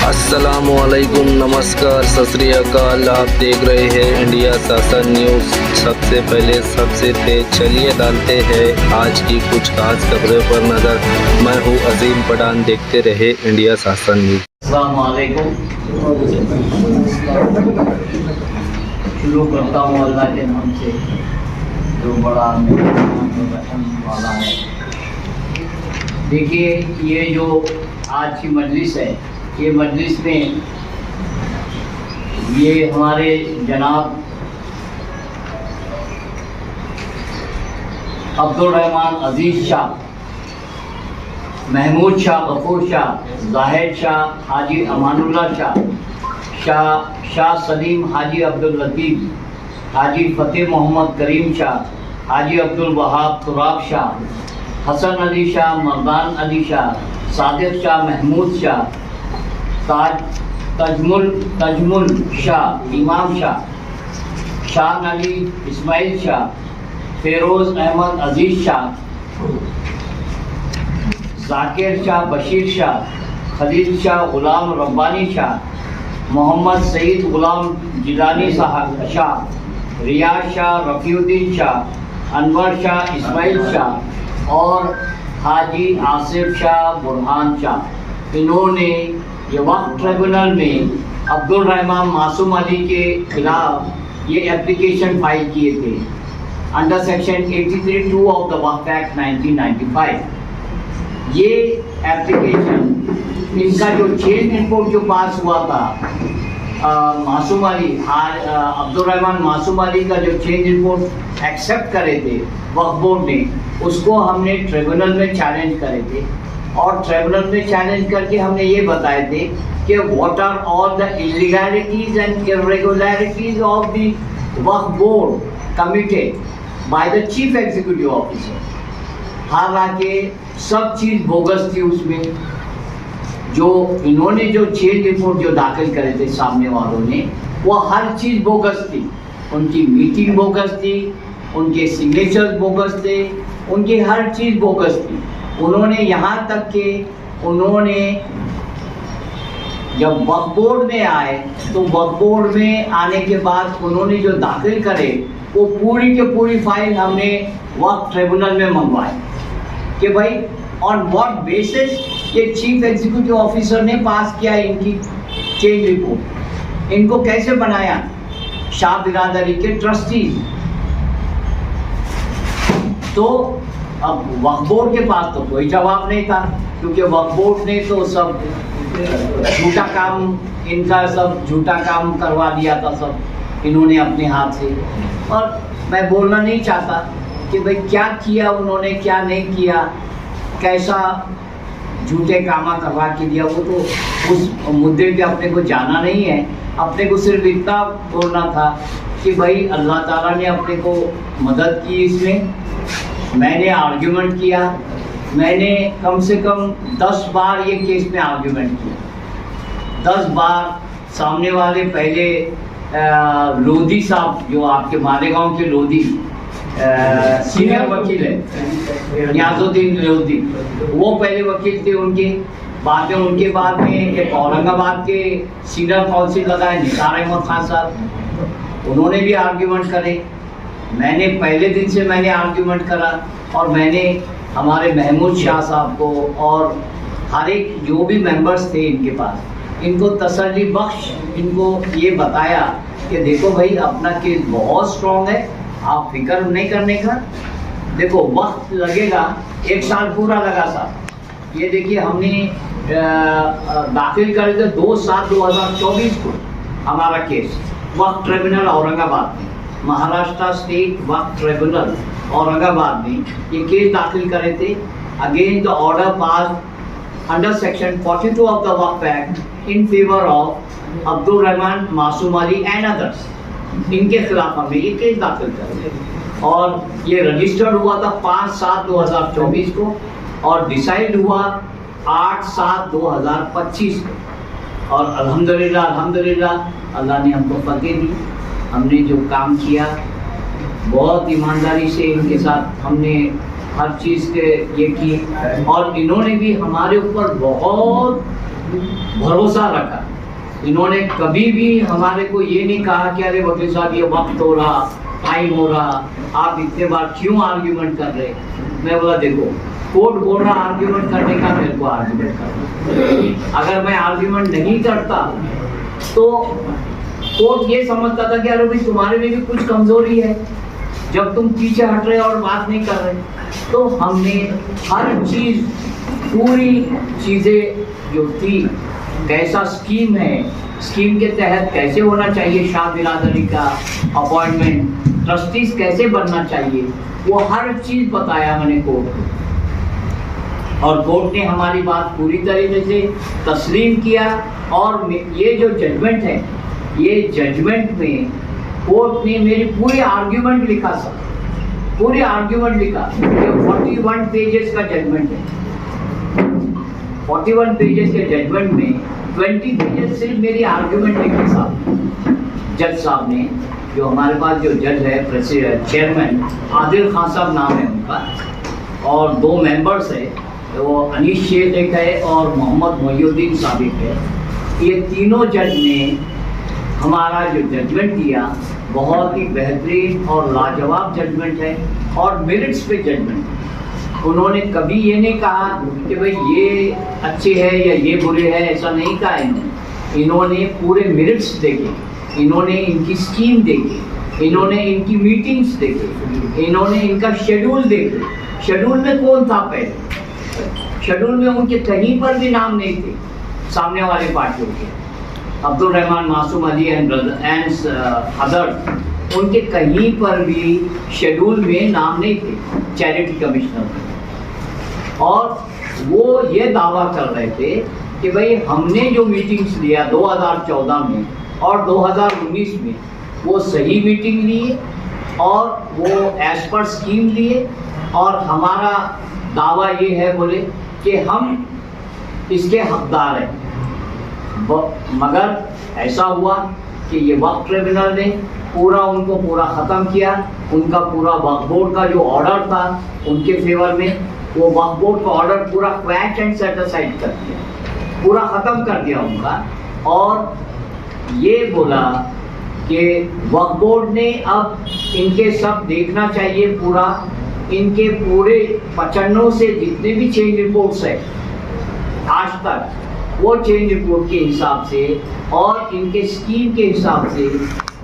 अस्सलामुअलैकुम, नमस्कार, सत श्री अकाल। आप देख रहे हैं इंडिया शासन न्यूज़। सबसे पहले सबसे तेज चलिए डालते हैं आज की कुछ खास खबरों पर नज़र। मैं हूँ अजीम पठान, देखते रहे इंडिया शासन न्यूज़। अस्सलामुअलैकुम। शुरू करता हूँ अल्लाह के नाम से जो बड़ा रहम वाला है। देखिए, ये जो आज की मजलिस है, ये मजलिस में ये हमारे जनाब अब्दुल रहमान अजीज़ शाह, महमूद शाह, गफूर शाह, जाहिद शाह, हाजी अमानुल्लाह शाह, शाह सलीम, हाजी अब्दुल लतीफ़, हाजी फ़तेह मोहम्मद करीम शाह, हाजी अब्दुल वहाब तुराब शाह, हसन अली शाह, मर्दान अली शाह, सादिक शाह, महमूद शाह, तजमुल शाह, इमाम शाह, शान अली, इस्माइल शाह, फेरोज़ अहमद अजीज़ शाह, जाकिर शाह, बशीर शाह, खलील शाह, गुलाम रब्बानी शाह, मोहम्मद सईद गुलाम जिलानी शाह, रियाज शाह, रफ़ीउद्दीन शाह, अनवर शाह, इस्माइल शाह और हाजी आसिफ शाह, बुरहान शाह। इन्होंने ये वक्फ ट्रिब्यूनल में अब्दुल रहमान मासूम अली के खिलाफ ये एप्लीकेशन फाइल किए थे under section 83(2) of the Waqf act 1995। ये एप्लीकेशन, इनका जो चेंज रिपोर्ट जो पास हुआ था मासूम अली, अब्दुल रहमान मासूम अली का जो चेंज रिपोर्ट एक्सेप्ट करे थे वक्फ बोर्ड ने, उसको हमने ट्रिब्यूनल में चैलेंज करे थे और ट्रिब्यूनल में चैलेंज करके हमने ये बताए थे कि what are all the illegalities and irregularities of the Waqf board committed by the chief executive officer. हालांकि सब चीज़ बोगस थी उसमें। जो इन्होंने जो चेंज रिपोर्ट जो दाखिल करे थे सामने वालों ने, वो हर चीज़ बोगस थी। उनकी मीटिंग बोगस थी, उनके सिग्नेचर्स बोगस थे, उनकी हर चीज़ बोगस थी। उन्होंने यहाँ तक कि उन्होंने जब वक्फ बोर्ड में आए तो वक्फ बोर्ड में आने के बाद उन्होंने जो दाखिल करे वो पूरी की पूरी फाइल हमने वक्फ ट्रिब्यूनल में मंगवाई कि भाई ऑन व्हाट बेसिस ये चीफ एग्जीक्यूटिव ऑफिसर ने पास किया इनकी चेंज रिपोर्ट, इनको कैसे बनाया शाह बिरादरी के ट्रस्टीज। तो अब वक्फ बोर्ड के पास तो कोई जवाब नहीं था, क्योंकि वक्फ बोर्ड ने तो सब झूठा काम, इनका सब झूठा काम करवा दिया था सब इन्होंने अपने हाथ से। और मैं बोलना नहीं चाहता कि भाई क्या किया उन्होंने, क्या नहीं किया, कैसा झूठे कामा करवा के दिया, वो तो उस मुद्दे पे अपने को जाना नहीं है। अपने को सिर्फ इतना बोलना था कि भाई अल्लाह ताला ने अपने को मदद की इसमें। मैंने आर्ग्यूमेंट किया, मैंने कम से कम 10 बार ये केस में आर्ग्यूमेंट किया। 10 बार सामने वाले पहले लोधी साहब, जो आपके मालेगांव के लोधी सीनियर वकील है नियाजुद्दीन लोधी, वो पहले वकील थे उनके। बाद में उनके बाद में एक औरंगाबाद के सीनियर काउंसिल लगाए निसार अहमद खान साहब, उन्होंने भी आर्ग्यूमेंट करे। मैंने पहले दिन से मैंने आर्ग्यूमेंट करा और मैंने हमारे महमूद शाह साहब को और हर एक जो भी मेंबर्स थे इनके पास, इनको तसल्ली बख्श इनको ये बताया कि देखो भाई अपना केस बहुत स्ट्रॉन्ग है, आप फिक्र नहीं करने का। देखो वक्त लगेगा, 1 साल पूरा लगा साहब। ये देखिए हमने दाखिल करे थे 2/7/2024 को हमारा केस वक्फ ट्रिब्यूनल औरंगाबाद में, महाराष्ट्र स्टेट वक्फ ट्रिब्यूनल औरंगाबाद में ये केस दाखिल करे थे against the order pass under section 42 of the Waqf act in favour of Abdul Rahman मासूम अली एंड अदर्स। इनके खिलाफ हमने ये केस दाखिल करे और ये रजिस्टर्ड हुआ था 5/7/2024 को और डिसाइड हुआ 8/7/2025 को। और अल्हम्दुलिल्लाह अल्लाह ने हमको फतेह दी। हमने जो काम किया बहुत ईमानदारी से इनके साथ हमने हर चीज़ के ये की और इन्होंने भी हमारे ऊपर बहुत भरोसा रखा। इन्होंने कभी भी हमारे को ये नहीं कहा कि अरे वकील साहब ये वक्त हो रहा, टाइम हो रहा, आप इतने बार क्यों आर्ग्यूमेंट कर रहे। मैं बोला देखो कोर्ट बोल रहा आर्ग्यूमेंट करने का, मेरे को आर्ग्यूमेंट करना। अगर मैं आर्ग्यूमेंट नहीं करता तो कोर्ट ये समझता था कि अरे भाई तुम्हारे में भी कुछ कमजोरी है, जब तुम पीछे हट रहे और बात नहीं कर रहे। तो हमने हर चीज, पूरी चीजें जो थी, कैसा स्कीम है, स्कीम के तहत कैसे होना चाहिए शाह बिरादरी का अपॉइंटमेंट, ट्रस्टीज कैसे बनना चाहिए, वो हर चीज बताया मैंने कोर्ट को। और कोर्ट ने हमारी बात पूरी तरीके से तस्लीम किया। और ये जो जजमेंट है, ये जजमेंट में कोर्ट ने मेरी पूरी आर्ग्यूमेंट लिखा, सब पूरी आर्ग्यूमेंट लिखा। ये 41 पेजेस का जजमेंट है। 41 पेजेस के जजमेंट में 20 पेजेस सिर्फ मेरी आर्ग्यूमेंट लिखी साहब, जज साहब ने। जो हमारे पास जो जज है, चेयरमैन आदिल खान साहब नाम है उनका, और 2 मेंबर्स है, वो अनीश शेख एक है और मोहम्मद मोहिउद्दीन साबिक है। ये तीनों जज ने हमारा जो जजमेंट दिया, बहुत ही बेहतरीन और लाजवाब जजमेंट है और मेरिट्स पे जजमेंट। उन्होंने कभी ये नहीं कहा कि भाई ये अच्छे है या ये बुरे है, ऐसा नहीं कहा इन्होंने। इन्होंने पूरे मेरिट्स देखे, इन्होंने इनकी स्कीम देखी, इन्होंने इनकी मीटिंग्स देखी, इन्होंने इनका शेड्यूल देखे। शेड्यूल में कौन था पहले? शेड्यूल में उनके कहीं पर भी नाम नहीं थे सामने वाले पार्टियों के, अब्दुल रहमान, मासूम अली एंड अदर्स, उनके कहीं पर भी शेड्यूल में नाम नहीं थे चैरिटी कमिश्नर में। और वो ये दावा कर रहे थे कि भाई हमने जो मीटिंग्स लिया 2014 में और 2019 में, वो सही मीटिंग लिए और वो एज पर स्कीम लिए। और हमारा दावा ये है, बोले कि हम इसके हकदार हैं। मगर ऐसा हुआ कि ये वक्फ ट्रिब्यूनल ने उनको पूरा ख़त्म किया। उनका पूरा वक्फ बोर्ड का जो ऑर्डर था उनके फेवर में, वो वक्फ बोर्ड का ऑर्डर पूरा क्वैश एंड सेट असाइड कर दिया, पूरा ख़त्म कर दिया उनका। और ये बोला कि वक्फ बोर्ड ने अब इनके सब देखना चाहिए, पूरा इनके पूरे 95 से जितने भी चेंज रिपोर्ट्स है आज तक, वो चेंज रिपोर्ट के हिसाब से और इनके स्कीम के हिसाब से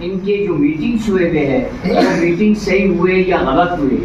इनके जो मीटिंग्स हुए हैं, वो मीटिंग सही हुए या गलत हुए।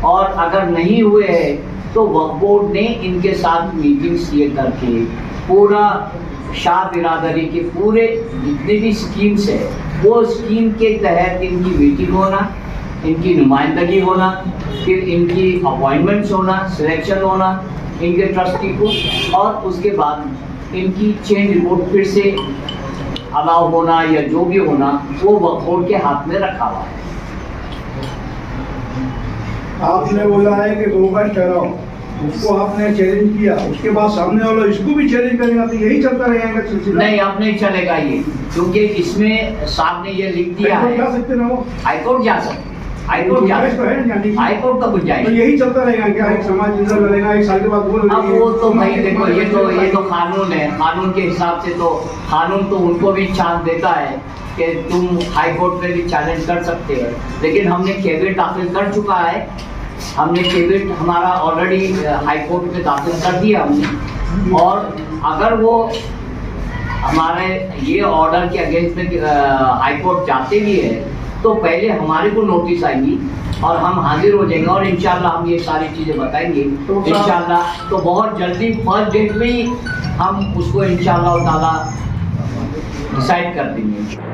और अगर नहीं हुए हैं तो वक्फ बोर्ड ने इनके साथ मीटिंग्स ये करके पूरा शाह बिरादरी के पूरे जितने भी स्कीम्स है, वो स्कीम के तहत इनकी मीटिंग होना, इनकी नुमाइंदगी होना, फिर इनकी अपॉइंटमेंट्स होना, सिलेक्शन होना इनके ट्रस्टी को, और उसके बाद इनकी चेंज रिपोर्ट फिर से अलाउ होना या जो भी होना, वो वक्फ बोर्ड के हाथ में रखा हुआ है। आपने बोला है कि 2 का ठहराओ, उसको आपने चैलेंज किया, उसके बाद सामने वाला इसको भी चैलेंज करेगा, तो यही चलता रहेगा सिलसिला? नहीं, अब नहीं चलेगा ये, क्योंकि इसमें साहब ने ये लिख दिया है। जा सकते ना वो? हाईकोर्ट जा सकते, हाईकोर्ट जा सकते, हाईकोर्ट का गुंजाइश। तो यही चलता रहेगा क्या? एक समाज जिंदा लड़ेगा, 1 साल के बाद बोल। अब वो तो भाई देखो, ये तो कानून है, कानून के हिसाब से तो कानून तो उनको भी चांस देता है कि तुम हाईकोर्ट में भी चैलेंज कर सकते हैं। लेकिन हमने केविट दाखिल कर चुका है, हमने केविट हमारा ऑलरेडी हाईकोर्ट में दाखिल कर दिया हमने। और अगर वो हमारे ये ऑर्डर के अगेंस्ट में हाईकोर्ट जाते भी है, तो पहले हमारे को नोटिस आएंगी और हम हाजिर हो जाएंगे, और इंशाल्लाह हम ये सारी चीज़ें बताएंगे इंशाल्लाह। तो बहुत जल्दी फर्स्ट डेट में ही हम उसको इंशाल्लाह ताला डिसाइड कर देंगे।